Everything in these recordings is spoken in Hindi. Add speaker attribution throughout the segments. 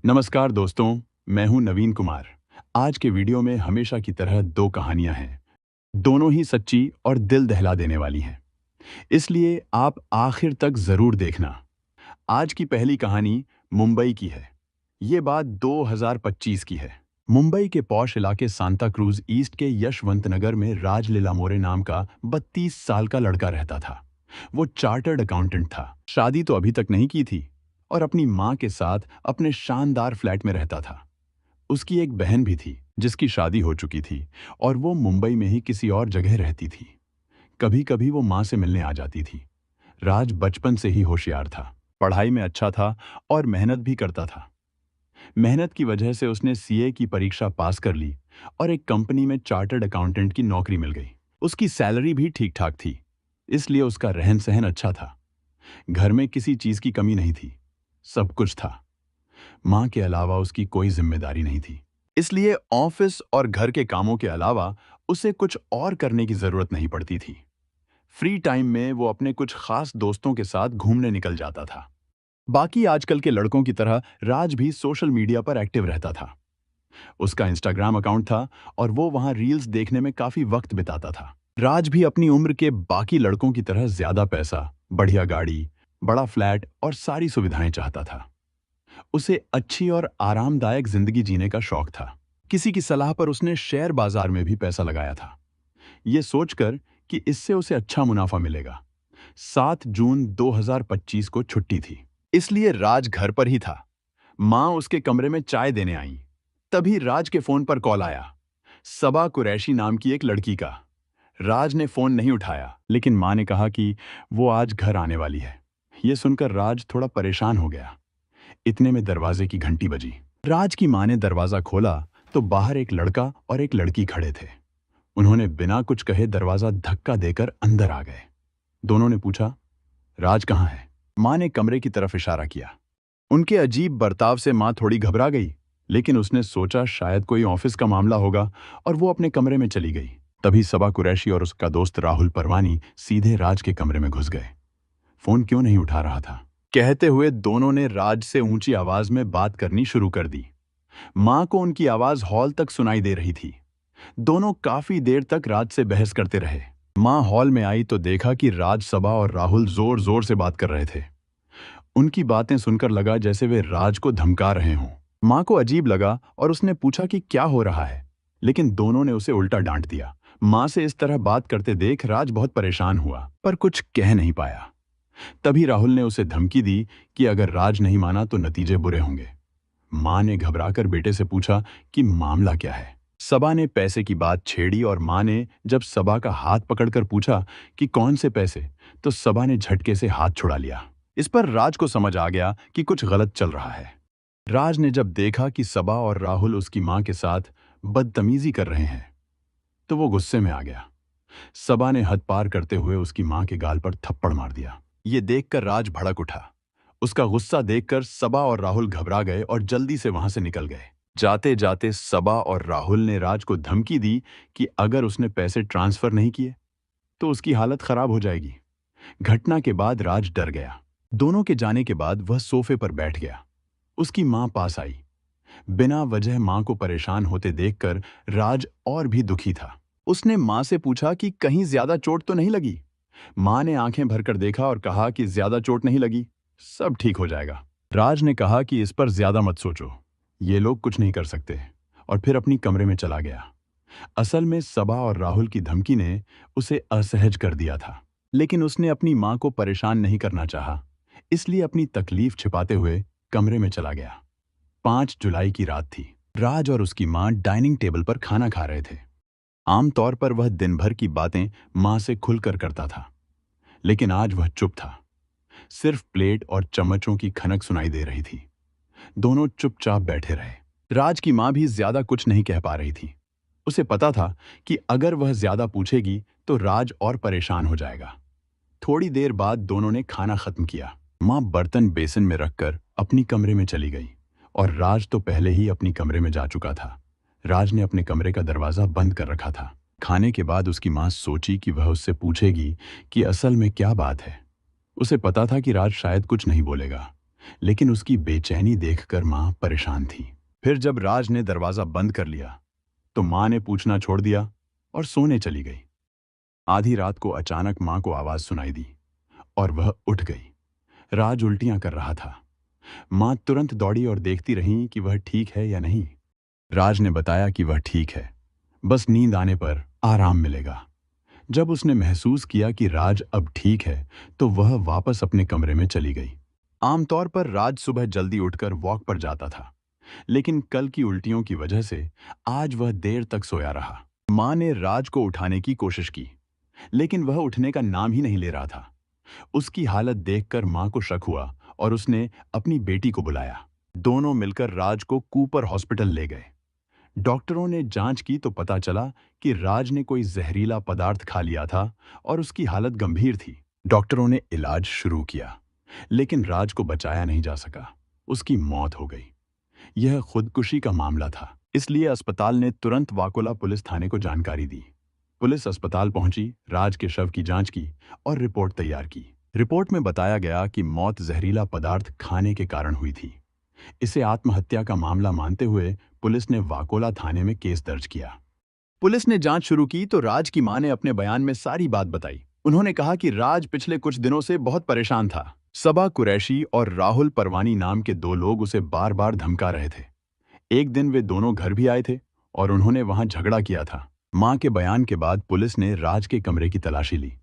Speaker 1: नमस्कार दोस्तों, मैं हूं नवीन कुमार। आज के वीडियो में हमेशा की तरह दो कहानियां हैं। दोनों ही सच्ची और दिल दहला देने वाली हैं। इसलिए आप आखिर तक जरूर देखना। आज की पहली कहानी मुंबई की है। ये बात 2025 की है। मुंबई के पॉश इलाके सांता क्रूज ईस्ट के यशवंत नगर में राज लीलामोरे नाम का 32 साल का लड़का रहता था। वो चार्टर्ड अकाउंटेंट था। शादी तो अभी तक नहीं की थी और अपनी माँ के साथ अपने शानदार फ्लैट में रहता था। उसकी एक बहन भी थी जिसकी शादी हो चुकी थी और वो मुंबई में ही किसी और जगह रहती थी। कभी कभी वो माँ से मिलने आ जाती थी। राज बचपन से ही होशियार था, पढ़ाई में अच्छा था और मेहनत भी करता था। मेहनत की वजह से उसने सीए की परीक्षा पास कर ली और एक कंपनी में चार्टर्ड अकाउंटेंट की नौकरी मिल गई। उसकी सैलरी भी ठीक ठाक थी, इसलिए उसका रहन सहन अच्छा था। घर में किसी चीज की कमी नहीं थी, सब कुछ था। माँ के अलावा उसकी कोई जिम्मेदारी नहीं थी, इसलिए ऑफिस और घर के कामों के अलावा उसे कुछ और करने की जरूरत नहीं पड़ती थी। फ्री टाइम में वो अपने कुछ खास दोस्तों के साथ घूमने निकल जाता था। बाकी आजकल के लड़कों की तरह राज भी सोशल मीडिया पर एक्टिव रहता था। उसका इंस्टाग्राम अकाउंट था और वो वहां रील्स देखने में काफी वक्त बिताता था। राज भी अपनी उम्र के बाकी लड़कों की तरह ज्यादा पैसा, बढ़िया गाड़ी, बड़ा फ्लैट और सारी सुविधाएं चाहता था। उसे अच्छी और आरामदायक जिंदगी जीने का शौक था। किसी की सलाह पर उसने शेयर बाजार में भी पैसा लगाया था, ये सोचकर कि इससे उसे अच्छा मुनाफा मिलेगा। 7 जून 2025 को छुट्टी थी, इसलिए राज घर पर ही था। माँ उसके कमरे में चाय देने आई। तभी राज के फोन पर कॉल आया, सबा कुरैशी नाम की एक लड़की का। राज ने फोन नहीं उठाया, लेकिन माँ ने कहा कि वो आज घर आने वाली है। ये सुनकर राज थोड़ा परेशान हो गया। इतने में दरवाजे की घंटी बजी। राज की मां ने दरवाजा खोला तो बाहर एक लड़का और एक लड़की खड़े थे। उन्होंने बिना कुछ कहे दरवाजा धक्का देकर अंदर आ गए। दोनों ने पूछा, राज कहाँ है? मां ने कमरे की तरफ इशारा किया। उनके अजीब बर्ताव से मां थोड़ी घबरा गई, लेकिन उसने सोचा शायद कोई ऑफिस का मामला होगा और वो अपने कमरे में चली गई। तभी सबा कुरैशी और उसका दोस्त राहुल परवानी सीधे राज के कमरे में घुस गए। फोन क्यों नहीं उठा रहा था, कहते हुए दोनों ने राज से ऊंची आवाज में बात करनी शुरू कर दी। मां को उनकी आवाज हॉल तक सुनाई दे रही थी। दोनों काफी देर तक राज से बहस करते रहे। मां हॉल में आई तो देखा कि राज, सबा और राहुल जोर जोर से बात कर रहे थे। उनकी बातें सुनकर लगा जैसे वे राज को धमका रहे हों। मां को अजीब लगा और उसने पूछा कि क्या हो रहा है, लेकिन दोनों ने उसे उल्टा डांट दिया। मां से इस तरह बात करते देख राज बहुत परेशान हुआ, पर कुछ कह नहीं पाया। तभी राहुल ने उसे धमकी दी कि अगर राज नहीं माना तो नतीजे बुरे होंगे। मां ने घबराकर बेटे से पूछा कि मामला क्या है। सबा ने पैसे की बात छेड़ी और मां ने जब सबा का हाथ पकड़कर पूछा कि कौन से पैसे, तो सबा ने झटके से हाथ छुड़ा लिया। इस पर राज को समझ आ गया कि कुछ गलत चल रहा है। राज ने जब देखा कि सबा और राहुल उसकी मां के साथ बदतमीजी कर रहे हैं, तो वो गुस्से में आ गया। सबा ने हद पार करते हुए उसकी मां के गाल पर थप्पड़ मार दिया। ये देखकर राज भड़क उठा। उसका गुस्सा देखकर सबा और राहुल घबरा गए और जल्दी से वहां से निकल गए। जाते जाते सबा और राहुल ने राज को धमकी दी कि अगर उसने पैसे ट्रांसफर नहीं किए तो उसकी हालत खराब हो जाएगी। घटना के बाद राज डर गया। दोनों के जाने के बाद वह सोफे पर बैठ गया। उसकी मां पास आई। बिना वजह मां को परेशान होते देखकर राज और भी दुखी था। उसने मां से पूछा कि कहीं ज्यादा चोट तो नहीं लगी। मां ने आंखें भरकर देखा और कहा कि ज्यादा चोट नहीं लगी, सब ठीक हो जाएगा। राज ने कहा कि इस पर ज्यादा मत सोचो, ये लोग कुछ नहीं कर सकते, और फिर अपनी कमरे में चला गया। असल में सबा और राहुल की धमकी ने उसे असहज कर दिया था, लेकिन उसने अपनी मां को परेशान नहीं करना चाहा, इसलिए अपनी तकलीफ छिपाते हुए कमरे में चला गया। 5 जुलाई की रात थी। राज और उसकी मां डाइनिंग टेबल पर खाना खा रहे थे। आमतौर पर वह दिन भर की बातें मां से खुलकर करता था, लेकिन आज वह चुप था। सिर्फ प्लेट और चम्मचों की खनक सुनाई दे रही थी। दोनों चुपचाप बैठे रहे। राज की मां भी ज्यादा कुछ नहीं कह पा रही थी। उसे पता था कि अगर वह ज्यादा पूछेगी तो राज और परेशान हो जाएगा। थोड़ी देर बाद दोनों ने खाना खत्म किया। मां बर्तन बेसिन में रखकर अपनी कमरे में चली गई और राज तो पहले ही अपनी कमरे में जा चुका था। राज ने अपने कमरे का दरवाजा बंद कर रखा था। खाने के बाद उसकी मां सोची कि वह उससे पूछेगी कि असल में क्या बात है। उसे पता था कि राज शायद कुछ नहीं बोलेगा, लेकिन उसकी बेचैनी देखकर मां परेशान थी। फिर जब राज ने दरवाजा बंद कर लिया तो मां ने पूछना छोड़ दिया और सोने चली गई। आधी रात को अचानक मां को आवाज सुनाई दी और वह उठ गई। राज उल्टियां कर रहा था। मां तुरंत दौड़ी और देखती रही कि वह ठीक है या नहीं। राज ने बताया कि वह ठीक है, बस नींद आने पर आराम मिलेगा। जब उसने महसूस किया कि राज अब ठीक है तो वह वापस अपने कमरे में चली गई। आमतौर पर राज सुबह जल्दी उठकर वॉक पर जाता था, लेकिन कल की उल्टियों की वजह से आज वह देर तक सोया रहा। मां ने राज को उठाने की कोशिश की, लेकिन वह उठने का नाम ही नहीं ले रहा था। उसकी हालत देखकर मां को शक हुआ और उसने अपनी बेटी को बुलाया। दोनों मिलकर राज को कूपर हॉस्पिटल ले गए। डॉक्टरों ने जांच की तो पता चला कि राज ने कोई जहरीला पदार्थ खा लिया था और उसकी हालत गंभीर थी। डॉक्टरों ने इलाज शुरू किया, लेकिन राज को बचाया नहीं जा सका। उसकी मौत हो गई। यह खुदकुशी का मामला था, इसलिए अस्पताल ने तुरंत वाकोला पुलिस थाने को जानकारी दी। पुलिस अस्पताल पहुंची, राज के शव की जांच की और रिपोर्ट तैयार की। रिपोर्ट में बताया गया कि मौत जहरीला पदार्थ खाने के कारण हुई थी। इसे आत्महत्या का मामला मानते हुए पुलिस ने वाकोला थाने में केस दर्ज किया। पुलिस ने जांच शुरू की तो राज की मां ने अपने बयान में सारी बात बताई। उन्होंने कहा कि राज पिछले कुछ दिनों से बहुत परेशान था। सबा कुरैशी और राहुल परवानी नाम के दो लोग उसे बार बार धमका रहे थे। एक दिन वे दोनों घर भी आए थे और उन्होंने वहां झगड़ा किया था। मां के बयान के बाद पुलिस ने राज के कमरे की तलाशी ली।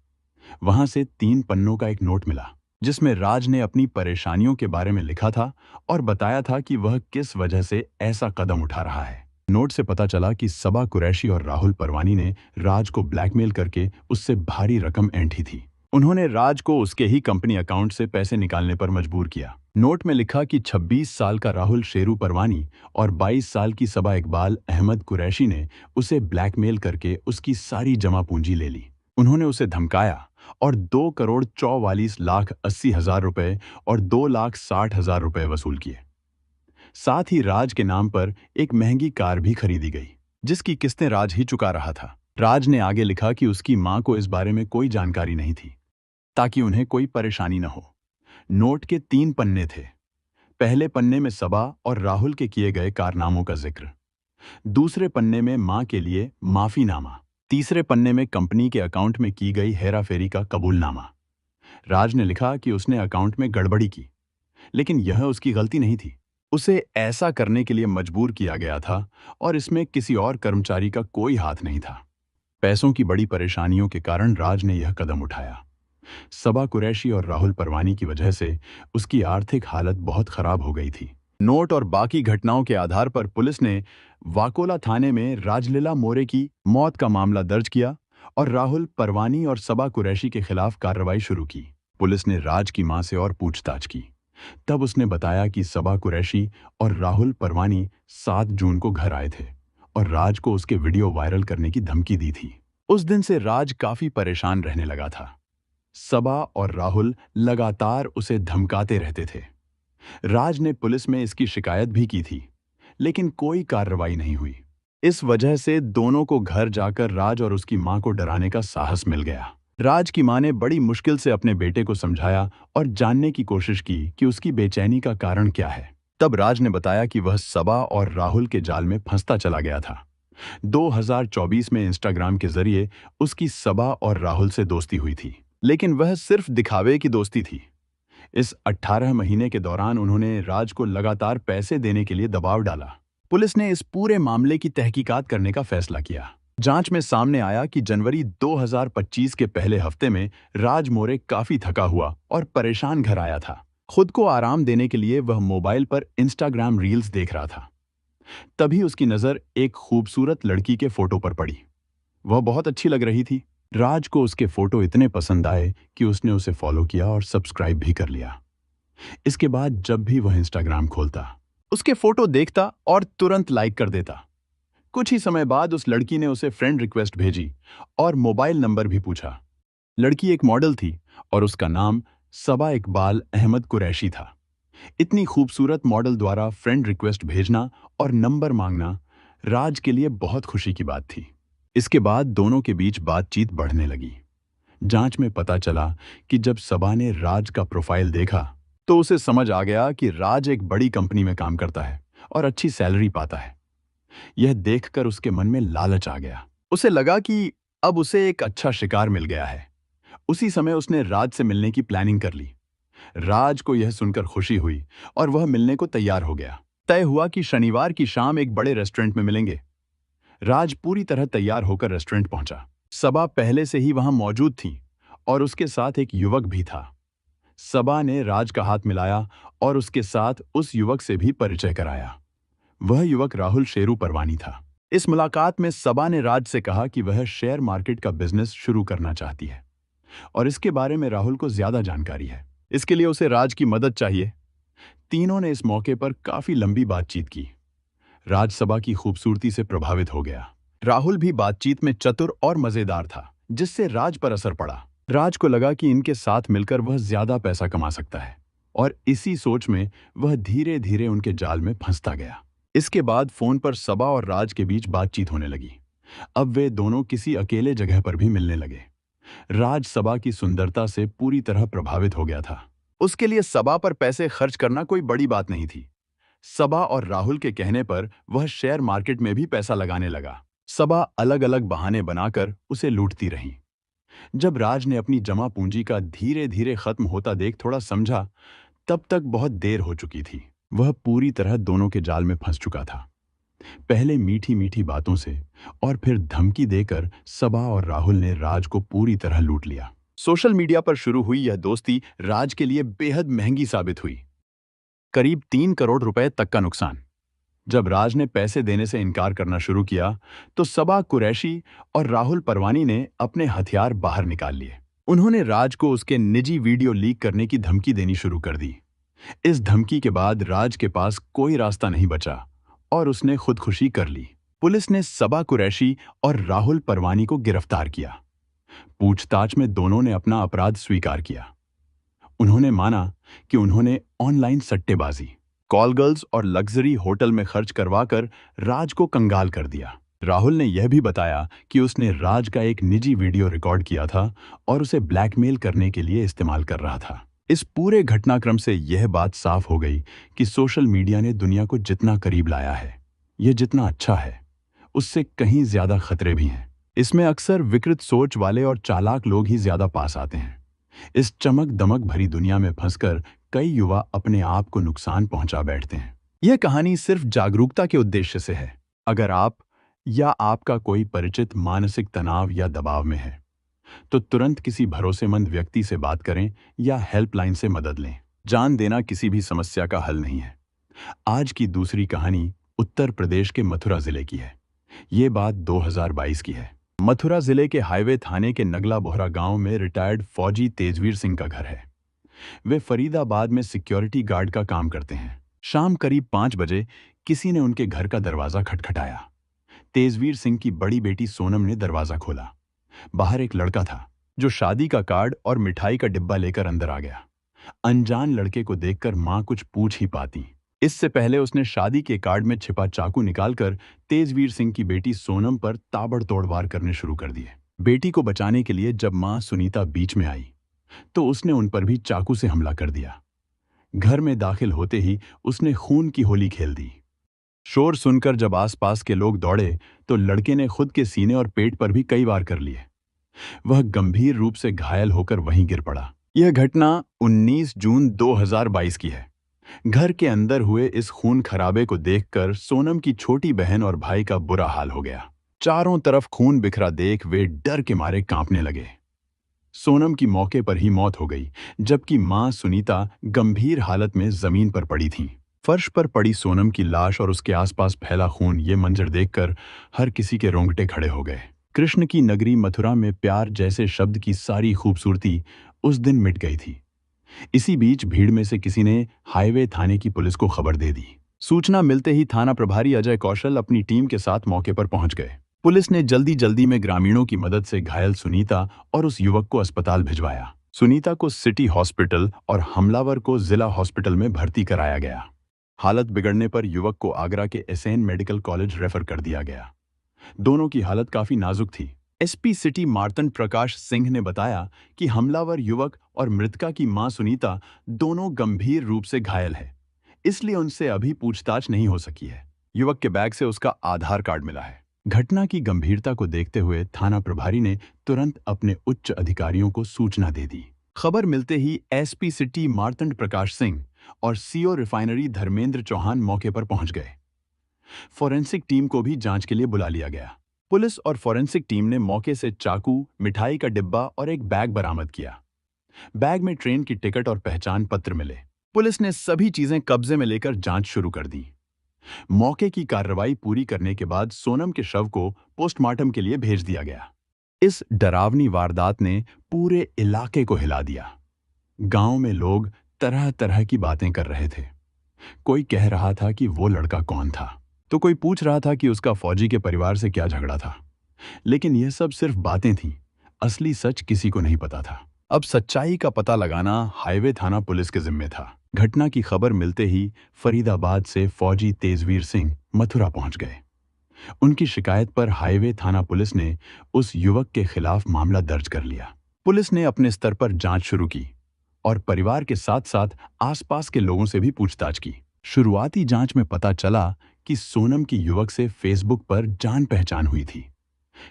Speaker 1: वहां से 3 पन्नों का एक नोट मिला, जिसमें राज ने अपनी परेशानियों के बारे में लिखा था और बताया था कि वह किस वजह से ऐसा कदम उठा रहा है। नोट से पता चला कि सबा कुरैशी और राहुल परवानी ने राज को ब्लैकमेल करके उससे भारी रकम ऐंठी थी। उन्होंने राज को उसके ही कंपनी अकाउंट से पैसे निकालने पर मजबूर किया। नोट में लिखा कि 26 साल का राहुल शेरू परवानी और 22 साल की सबा इकबाल अहमद कुरैशी ने उसे ब्लैकमेल करके उसकी सारी जमा पूंजी ले ली। उन्होंने उसे धमकाया और 2,44,80,000 रुपए और 2,60,000 रुपए वसूल किए। साथ ही राज के नाम पर एक महंगी कार भी खरीदी गई, जिसकी किस्तें राज ही चुका रहा था। राज ने आगे लिखा कि उसकी मां को इस बारे में कोई जानकारी नहीं थी, ताकि उन्हें कोई परेशानी न हो। नोट के 3 पन्ने थे। पहले पन्ने में सबा और राहुल के किए गए कारनामों का जिक्र, दूसरे पन्ने में मां के लिए माफीनामा, तीसरे पन्ने में कंपनी के अकाउंट में की गई हेराफेरी का कबूलनामा। राज ने लिखा कि उसने अकाउंट में गड़बड़ी की, लेकिन यह उसकी गलती नहीं थी। उसे ऐसा करने के लिए मजबूर किया गया था और इसमें किसी और कर्मचारी का कोई हाथ नहीं था। पैसों की बड़ी परेशानियों के कारण राज ने यह कदम उठाया। सबा कुरैशी और राहुल परवानी की वजह से उसकी आर्थिक हालत बहुत खराब हो गई थी। नोट और बाकी घटनाओं के आधार पर पुलिस ने वाकोला थाने में राजलीला मोरे की मौत का मामला दर्ज किया और राहुल परवानी और सबा कुरैशी के खिलाफ कार्रवाई शुरू की। पुलिस ने राज की मां से और पूछताछ की। तब उसने बताया कि सबा कुरैशी और राहुल परवानी 7 जून को घर आए थे और राज को उसके वीडियो वायरल करने की धमकी दी थी। उस दिन से राज काफी परेशान रहने लगा था। सबा और राहुल लगातार उसे धमकाते रहते थे। राज ने पुलिस में इसकी शिकायत भी की थी, लेकिन कोई कार्रवाई नहीं हुई। इस वजह से दोनों को घर जाकर राज और उसकी मां को डराने का साहस मिल गया। राज की मां ने बड़ी मुश्किल से अपने बेटे को समझाया और जानने की कोशिश की कि उसकी बेचैनी का कारण क्या है। तब राज ने बताया कि वह सबा और राहुल के जाल में फंसता चला गया था। 2024 में इंस्टाग्राम के जरिए उसकी सबा और राहुल से दोस्ती हुई थी, लेकिन वह सिर्फ दिखावे की दोस्ती थी। इस 18 महीने के दौरान उन्होंने राज को लगातार पैसे देने के लिए दबाव डाला। पुलिस ने इस पूरे मामले की तहकीकात करने का फैसला किया। जांच में सामने आया कि जनवरी 2025 के पहले हफ्ते में राज मोरे काफी थका हुआ और परेशान घर आया था। खुद को आराम देने के लिए वह मोबाइल पर इंस्टाग्राम रील्स देख रहा था। तभी उसकी नजर एक खूबसूरत लड़की के फोटो पर पड़ी। वह बहुत अच्छी लग रही थी। राज को उसके फोटो इतने पसंद आए कि उसने उसे फॉलो किया और सब्सक्राइब भी कर लिया। इसके बाद जब भी वह इंस्टाग्राम खोलता, उसके फोटो देखता और तुरंत लाइक कर देता। कुछ ही समय बाद उस लड़की ने उसे फ्रेंड रिक्वेस्ट भेजी और मोबाइल नंबर भी पूछा। लड़की एक मॉडल थी और उसका नाम सबा इकबाल अहमद कुरैशी था। इतनी खूबसूरत मॉडल द्वारा फ्रेंड रिक्वेस्ट भेजना और नंबर मांगना राज के लिए बहुत खुशी की बात थी। इसके बाद दोनों के बीच बातचीत बढ़ने लगी। जांच में पता चला कि जब सबा ने राज का प्रोफाइल देखा तो उसे समझ आ गया कि राज एक बड़ी कंपनी में काम करता है और अच्छी सैलरी पाता है। यह देखकर उसके मन में लालच आ गया। उसे लगा कि अब उसे एक अच्छा शिकार मिल गया है। उसी समय उसने राज से मिलने की प्लानिंग कर ली। राज को यह सुनकर खुशी हुई और वह मिलने को तैयार हो गया। तय हुआ कि शनिवार की शाम एक बड़े रेस्टोरेंट में मिलेंगे। राज पूरी तरह तैयार होकर रेस्टोरेंट पहुंचा। सबा पहले से ही वहां मौजूद थी और उसके साथ एक युवक भी था। सबा ने राज का हाथ मिलाया और उसके साथ उस युवक से भी परिचय कराया। वह युवक राहुल शेरू परवानी था। इस मुलाकात में सबा ने राज से कहा कि वह शेयर मार्केट का बिजनेस शुरू करना चाहती है और इसके बारे में राहुल को ज्यादा जानकारी है। इसके लिए उसे राज की मदद चाहिए। तीनों ने इस मौके पर काफी लंबी बातचीत की। राज सबा की खूबसूरती से प्रभावित हो गया। राहुल भी बातचीत में चतुर और मजेदार था, जिससे राज पर असर पड़ा। राज को लगा कि इनके साथ मिलकर वह ज्यादा पैसा कमा सकता है और इसी सोच में वह धीरे धीरे उनके जाल में फंसता गया। इसके बाद फोन पर सबा और राज के बीच बातचीत होने लगी। अब वे दोनों किसी अकेले जगह पर भी मिलने लगे। राज सबा की सुंदरता से पूरी तरह प्रभावित हो गया था। उसके लिए सबा पर पैसे खर्च करना कोई बड़ी बात नहीं थी। सबा और राहुल के कहने पर वह शेयर मार्केट में भी पैसा लगाने लगा। सबा अलग अलग बहाने बनाकर उसे लूटती रही। जब राज ने अपनी जमा पूंजी का धीरे धीरे खत्म होता देख थोड़ा समझा, तब तक बहुत देर हो चुकी थी। वह पूरी तरह दोनों के जाल में फंस चुका था। पहले मीठी मीठी बातों से और फिर धमकी देकर सबा और राहुल ने राज को पूरी तरह लूट लिया। सोशल मीडिया पर शुरू हुई यह दोस्ती राज के लिए बेहद महंगी साबित हुई। करीब 3 करोड़ रुपए तक का नुकसान। जब राज ने पैसे देने से इनकार करना शुरू किया, तो सबा कुरैशी और राहुल परवानी ने अपने हथियार बाहर निकाल लिए। उन्होंने राज को उसके निजी वीडियो लीक करने की धमकी देनी शुरू कर दी। इस धमकी के बाद राज के पास कोई रास्ता नहीं बचा और उसने खुदकुशी कर ली। पुलिस ने सबा कुरैशी और राहुल परवानी को गिरफ्तार किया। पूछताछ में दोनों ने अपना अपराध स्वीकार किया। उन्होंने माना कि उन्होंने ऑनलाइन सट्टेबाजी, कॉल गर्ल्स और लग्जरी होटल में खर्च करवाकर राज को कंगाल कर दिया। राहुल ने यह भी बताया कि उसने राज का एक निजी वीडियो रिकॉर्ड किया था और उसे ब्लैकमेल करने के लिए इस्तेमाल कर रहा था। इस पूरे घटनाक्रम से यह बात साफ हो गई कि सोशल मीडिया ने दुनिया को जितना करीब लाया है, यह जितना अच्छा है, उससे कहीं ज्यादा खतरे भी हैं। इसमें अक्सर विकृत सोच वाले और चालाक लोग ही ज्यादा पास आते हैं। इस चमक दमक भरी दुनिया में फंसकर कई युवा अपने आप को नुकसान पहुंचा बैठते हैं। यह कहानी सिर्फ जागरूकता के उद्देश्य से है। अगर आप या आपका कोई परिचित मानसिक तनाव या दबाव में है, तो तुरंत किसी भरोसेमंद व्यक्ति से बात करें या हेल्पलाइन से मदद लें। जान देना किसी भी समस्या का हल नहीं है। आज की दूसरी कहानी उत्तर प्रदेश के मथुरा जिले की है। ये बात 2022 की है। मथुरा जिले के हाईवे थाने के नगला बोहरा गांव में रिटायर्ड फौजी तेजवीर सिंह का घर है। वे फरीदाबाद में सिक्योरिटी गार्ड का काम करते हैं। शाम करीब 5 बजे किसी ने उनके घर का दरवाजा खटखटाया। तेजवीर सिंह की बड़ी बेटी सोनम ने दरवाजा खोला। बाहर एक लड़का था जो शादी का कार्ड और मिठाई का डिब्बा लेकर अंदर आ गया। अनजान लड़के को देखकर मां कुछ पूछ ही पाती। इससे पहले उसने शादी के कार्ड में छिपा चाकू निकालकर तेजवीर सिंह की बेटी सोनम पर ताबड़तोड़ वार करने शुरू कर दिए। बेटी को बचाने के लिए जब मां सुनीता बीच में आई, तो उसने उन पर भी चाकू से हमला कर दिया। घर में दाखिल होते ही उसने खून की होली खेल दी। शोर सुनकर जब आसपास के लोग दौड़े, तो लड़के ने खुद के सीने और पेट पर भी कई वार कर लिए। वह गंभीर रूप से घायल होकर वहीं गिर पड़ा। यह घटना 19 जून 2022 की है। घर के अंदर हुए इस खून खराबे को देखकर सोनम की छोटी बहन और भाई का बुरा हाल हो गया। चारों तरफ खून बिखरा देख वे डर के मारे कांपने लगे। सोनम की मौके पर ही मौत हो गई, जबकि मां सुनीता गंभीर हालत में जमीन पर पड़ी थीं। फर्श पर पड़ी सोनम की लाश और उसके आसपास फैला खून, ये मंजर देखकर हर किसी के रोंगटे खड़े हो गए। कृष्ण की नगरी मथुरा में प्यार जैसे शब्द की सारी खूबसूरती उस दिन मिट गई थी। इसी बीच भीड़ में से किसी ने हाईवे थाने की पुलिस को खबर दे दी। सूचना मिलते ही थाना प्रभारी अजय कौशल अपनी टीम के साथ मौके पर पहुंच गए। पुलिस ने जल्दी जल्दी में ग्रामीणों की मदद से घायल सुनीता और उस युवक को अस्पताल भिजवाया। सुनीता को सिटी हॉस्पिटल और हमलावर को जिला हॉस्पिटल में भर्ती कराया गया। हालत बिगड़ने पर युवक को आगरा के एसएन मेडिकल कॉलेज रेफर कर दिया गया। दोनों की हालत काफी नाजुक थी। एसपी सिटी मार्तंड प्रकाश सिंह ने बताया कि हमलावर युवक और मृतका की मां सुनीता दोनों गंभीर रूप से घायल है, इसलिए उनसे अभी पूछताछ नहीं हो सकी है। युवक के बैग से उसका आधार कार्ड मिला है। घटना की गंभीरता को देखते हुए थाना प्रभारी ने तुरंत अपने उच्च अधिकारियों को सूचना दे दी। खबर मिलते ही एसपी सिटी मार्तंड प्रकाश सिंह और सीओ रिफाइनरी धर्मेंद्र चौहान मौके पर पहुंच गए। फॉरेंसिक टीम को भी जांच के लिए बुला लिया गया। पुलिस और फॉरेंसिक टीम ने मौके से चाकू, मिठाई का डिब्बा और एक बैग बरामद किया। बैग में ट्रेन की टिकट और पहचान पत्र मिले। पुलिस ने सभी चीजें कब्जे में लेकर जांच शुरू कर दी। मौके की कार्रवाई पूरी करने के बाद सोनम के शव को पोस्टमार्टम के लिए भेज दिया गया। इस डरावनी वारदात ने पूरे इलाके को हिला दिया। गांव में लोग तरह तरह की बातें कर रहे थे। कोई कह रहा था कि वो लड़का कौन था, तो कोई पूछ रहा था कि उसका फौजी के परिवार से क्या झगड़ा था। लेकिन यह सब सिर्फ बातें थीं। असली सच किसी को नहीं पता था। अब सच्चाई का पता लगाना हाईवे थाना पुलिस के जिम्मे था। घटना की खबर मिलते ही फरीदाबाद से फौजी तेजवीर सिंह मथुरा पहुंच गए। उनकी शिकायत पर हाईवे थाना पुलिस ने उस युवक के खिलाफ मामला दर्ज कर लिया। पुलिस ने अपने स्तर पर जांच शुरू की और परिवार के साथ साथ आसपास के लोगों से भी पूछताछ की। शुरुआती जांच में पता चला कि सोनम की युवक से फेसबुक पर जान पहचान हुई थी।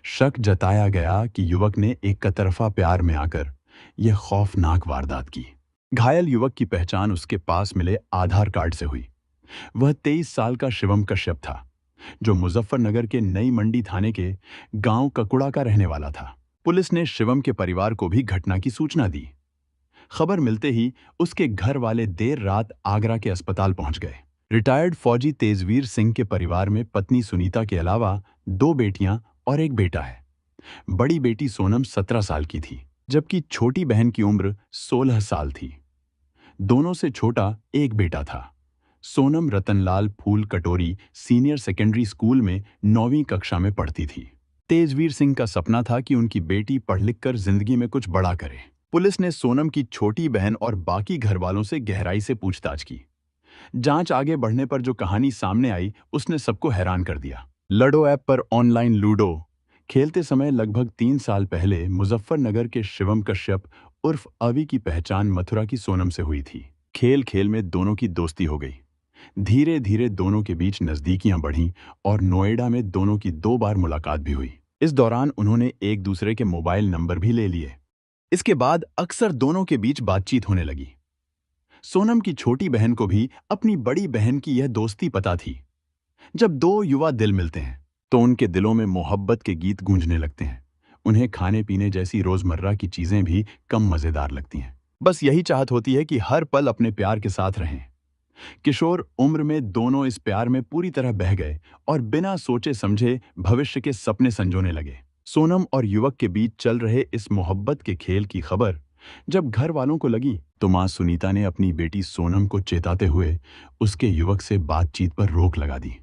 Speaker 1: शक जताया गया कि युवक ने एक तरफा प्यार में आकर यह खौफनाक वारदात की। घायल युवक की पहचान उसके पास मिले आधार कार्ड से हुई। वह 23 साल का शिवम कश्यप था, जो मुजफ्फरनगर के नई मंडी थाने के गांव ककुड़ा का रहने वाला था। पुलिस ने शिवम के परिवार को भी घटना की सूचना दी। खबर मिलते ही उसके घर वाले देर रात आगरा के अस्पताल पहुंच गए। रिटायर्ड फौजी तेजवीर सिंह के परिवार में पत्नी सुनीता के अलावा 2 बेटियां और एक बेटा है। बड़ी बेटी सोनम 17 साल की थी, जबकि छोटी बहन की उम्र 16 साल थी। दोनों से छोटा एक बेटा था। सोनम रतनलाल फूल कटोरी सीनियर सेकेंडरी स्कूल में 9वीं कक्षा में पढ़ती थी। तेजवीर सिंह का सपना था कि उनकी बेटी पढ़ लिख कर जिंदगी में कुछ बड़ा करे। पुलिस ने सोनम की छोटी बहन और बाकी घर वालों से गहराई से पूछताछ की। जांच आगे बढ़ने पर जो कहानी सामने आई उसने सबको हैरान कर दिया। लडो ऐप पर ऑनलाइन लूडो खेलते समय लगभग 3 साल पहले मुजफ्फरनगर के शिवम कश्यप उर्फ अवी की पहचान मथुरा की सोनम से हुई थी। खेल खेल में दोनों की दोस्ती हो गई। धीरे धीरे दोनों के बीच नजदीकियां बढ़ीं और नोएडा में दोनों की 2 बार मुलाकात भी हुई। इस दौरान उन्होंने एक दूसरे के मोबाइल नंबर भी ले लिए। इसके बाद अक्सर दोनों के बीच बातचीत होने लगी। सोनम की छोटी बहन को भी अपनी बड़ी बहन की यह दोस्ती पता थी। जब 2 युवा दिल मिलते हैं तो उनके दिलों में मोहब्बत के गीत गूंजने लगते हैं। उन्हें खाने पीने जैसी रोजमर्रा की चीजें भी कम मजेदार लगती हैं। बस यही चाहत होती है कि हर पल अपने प्यार के साथ रहें। किशोर उम्र में दोनों इस प्यार में पूरी तरह बह गए और बिना सोचे समझे भविष्य के सपने संजोने लगे। सोनम और युवक के बीच चल रहे इस मोहब्बत के खेल की खबर जब घर वालों को लगी तो मां सुनीता ने अपनी बेटी सोनम को चेताते हुए उसके युवक से बातचीत पर रोक लगा दी।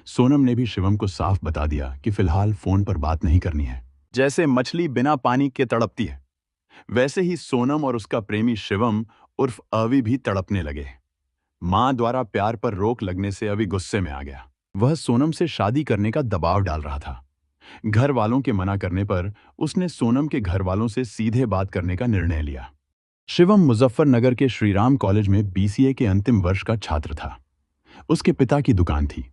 Speaker 1: सोनम ने भी शिवम को साफ बता दिया कि फिलहाल फोन पर बात नहीं करनी है। जैसे मछली बिना पानी के तड़पती है, वैसे ही सोनम और उसका प्रेमी शिवम उर्फ अवी भी तड़पने लगे। मां द्वारा प्यार पर रोक लगने से अवी गुस्से में आ गया। वह सोनम से शादी करने का दबाव डाल रहा था। घर वालों के मना करने पर उसने सोनम के घर वालों से सीधे बात करने का निर्णय लिया। शिवम मुजफ्फरनगर के श्रीराम कॉलेज में बीसीए के अंतिम वर्ष का छात्र था। उसके पिता की दुकान थी,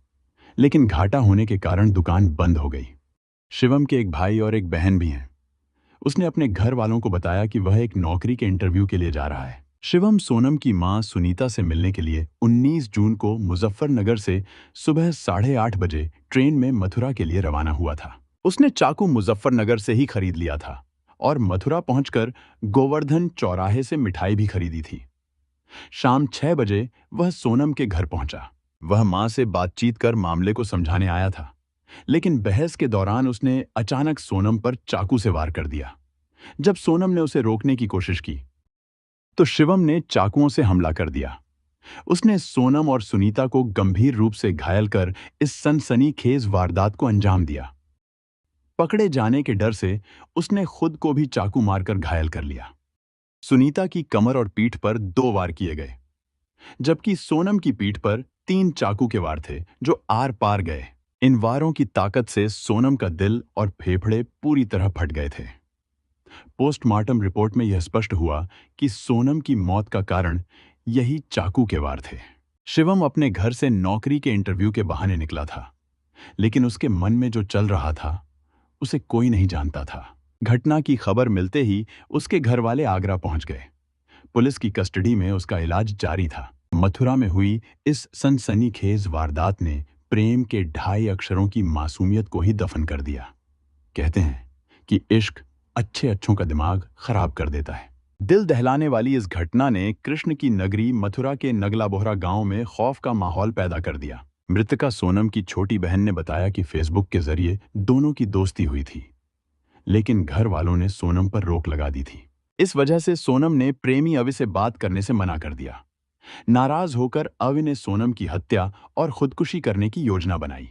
Speaker 1: लेकिन घाटा होने के कारण दुकान बंद हो गई। शिवम के एक भाई और एक बहन भी हैं। उसने अपने घर वालों को बताया कि वह एक नौकरी के इंटरव्यू के लिए जा रहा है। शिवम सोनम की मां सुनीता से मिलने के लिए 19 जून को मुजफ्फरनगर से सुबह 8:30 बजे ट्रेन में मथुरा के लिए रवाना हुआ था। उसने चाकू मुजफ्फरनगर से ही खरीद लिया था और मथुरा पहुंचकर गोवर्धन चौराहे से मिठाई भी खरीदी थी। शाम 6 बजे वह सोनम के घर पहुंचा। वह मां से बातचीत कर मामले को समझाने आया था, लेकिन बहस के दौरान उसने अचानक सोनम पर चाकू से वार कर दिया। जब सोनम ने उसे रोकने की कोशिश की तो शिवम ने चाकुओं से हमला कर दिया। उसने सोनम और सुनीता को गंभीर रूप से घायल कर इस सनसनीखेज वारदात को अंजाम दिया। पकड़े जाने के डर से उसने खुद को भी चाकू मारकर घायल कर लिया। सुनीता की कमर और पीठ पर 2 वार किए गए, जबकि सोनम की पीठ पर 3 चाकू के वार थे जो आर पार गए। इन वारों की ताकत से सोनम का दिल और फेफड़े पूरी तरह फट गए थे। पोस्टमार्टम रिपोर्ट में यह स्पष्ट हुआ कि सोनम की मौत का कारण यही चाकू के वार थे। शिवम अपने घर से नौकरी के इंटरव्यू के बहाने निकला था, लेकिन उसके मन में जो चल रहा था उसे कोई नहीं जानता था। घटना की खबर मिलते ही उसके घर वाले आगरा पहुंच गए। पुलिस की कस्टडी में उसका इलाज जारी था। मथुरा में हुई इस सनसनीखेज वारदात ने प्रेम के 2.5 अक्षरों की मासूमियत को ही दफन कर दिया। कहते हैं कि इश्क अच्छे अच्छों का दिमाग खराब कर देता है। दिल दहलाने वाली इस घटना ने कृष्ण की नगरी मथुरा के नगला बोहरा गांव में खौफ का माहौल पैदा कर दिया। मृतका सोनम की छोटी बहन ने बताया कि फेसबुक के जरिए दोनों की दोस्ती हुई थी, लेकिन घर वालों ने सोनम पर रोक लगा दी थी। इस वजह से सोनम ने प्रेमी अवि से बात करने से मना कर दिया। नाराज होकर अवि ने सोनम की हत्या और खुदकुशी करने की योजना बनाई।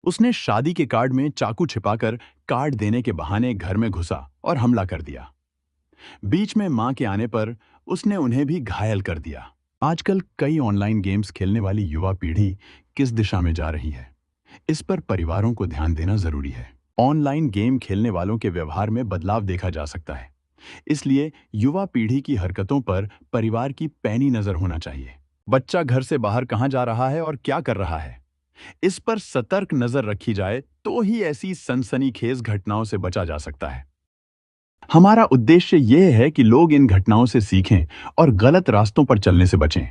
Speaker 1: उसने शादी के कार्ड में चाकू छिपाकर कार्ड देने के बहाने घर में घुसा और हमला कर दिया। बीच में मां के आने पर उसने उन्हें भी घायल कर दिया। आजकल कई ऑनलाइन गेम्स खेलने वाली युवा पीढ़ी किस दिशा में जा रही है, इस पर परिवारों को ध्यान देना जरूरी है। ऑनलाइन गेम खेलने वालों के व्यवहार में बदलाव देखा जा सकता है, इसलिए युवा पीढ़ी की हरकतों पर परिवार की पैनी नजर होना चाहिए। बच्चा घर से बाहर कहां जा रहा है और क्या कर रहा है, इस पर सतर्क नजर रखी जाए तो ही ऐसी सनसनीखेज घटनाओं से बचा जा सकता है। हमारा उद्देश्य यह है कि लोग इन घटनाओं से सीखें और गलत रास्तों पर चलने से बचें।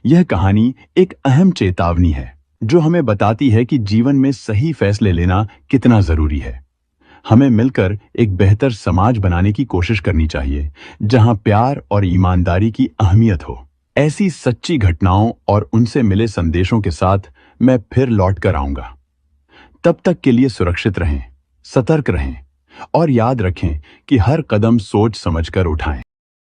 Speaker 1: यह कहानी एक अहम चेतावनी है जो हमें बताती है कि जीवन में सही फैसले लेना कितना जरूरी है। हमें मिलकर एक बेहतर समाज बनाने की कोशिश करनी चाहिए, जहां प्यार और ईमानदारी की अहमियत हो। ऐसी सच्ची घटनाओं और उनसे मिले संदेशों के साथ मैं फिर लौट कर आऊंगा। तब तक के लिए सुरक्षित रहें, सतर्क रहें और याद रखें कि हर कदम सोच समझकर उठाएं।